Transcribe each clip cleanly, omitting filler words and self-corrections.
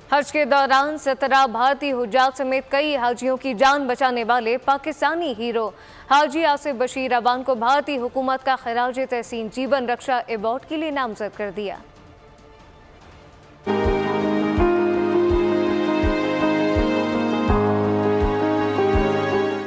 हज के दौरान 17 भारतीय हुज्जाज समेत कई हाजियों की जान बचाने वाले पाकिस्तानी हीरो हाजी आसिफ बशीर अवान को भारतीय हुकूमत का खिराज तहसीन जीवन रक्षा अवार्ड के लिए नामजद कर दिया।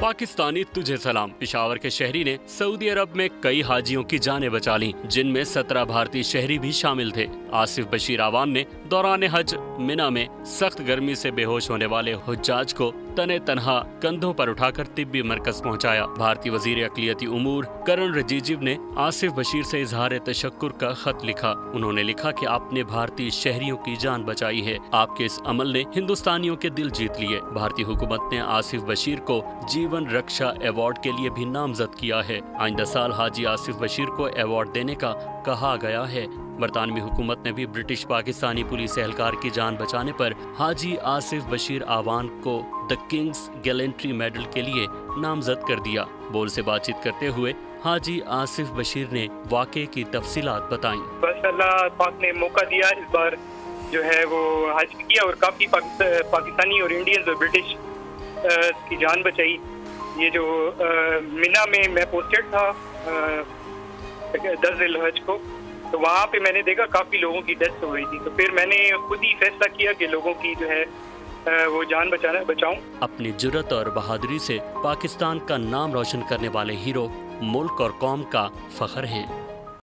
पाकिस्तानी तुझे सलाम। पेशावर के शहरी ने सऊदी अरब में कई हाजियों की जानें बचा लीं, जिनमें 17 भारतीय शहरी भी शामिल थे। आसिफ बशीर अवान ने दौरान हज मिना में सख्त गर्मी से बेहोश होने वाले हुज्जाज को तने तनहा कंधों पर उठाकर तिब्बी मरकज पहुंचाया। भारतीय वजीर अक़लियती उमूर करण रिजिजू ने आसिफ बशीर से इजहार तशक्कुर का खत लिखा। उन्होंने लिखा कि आपने भारतीय शहरियों की जान बचाई है। आपके इस अमल ने हिंदुस्तानियों के दिल जीत लिए। भारतीय हुकूमत ने आसिफ बशीर को जीवन रक्षा अवार्ड के लिए भी नामजद किया है। आइंदा साल हाजी आसिफ बशीर को अवार्ड देने का कहा गया है। बरतानवी हुकूमत ने भी ब्रिटिश पाकिस्तानी पुलिस एहलकार की जान बचाने पर हाजी आसिफ बशीर अवान को द किंग्स गैलेंट्री मेडल के लिए नामजद कर दिया। बोल से बातचीत करते हुए हाजी आसिफ बशीर ने वाक़े की तफसीलात बताईं। बस अल्लाह पाक ने मौका दिया, इस बार जो है वो हज किया और काफ़ी पाकिस्तानी और इंडियंस और ब्रिटिश की जान बचाई। ये जो मिना में मैं पोस्टेड था 10 ज़िलहज को, तो वहाँ पे मैंने देखा काफ़ी लोगों की डेथ हो गई थी। तो फिर मैंने खुद ही फैसला किया कि लोगों की जो है वो जान बचाऊं। अपनी जुर्रत और बहादुरी से पाकिस्तान का नाम रोशन करने वाले हीरो मुल्क और कौम का फख्र हैं।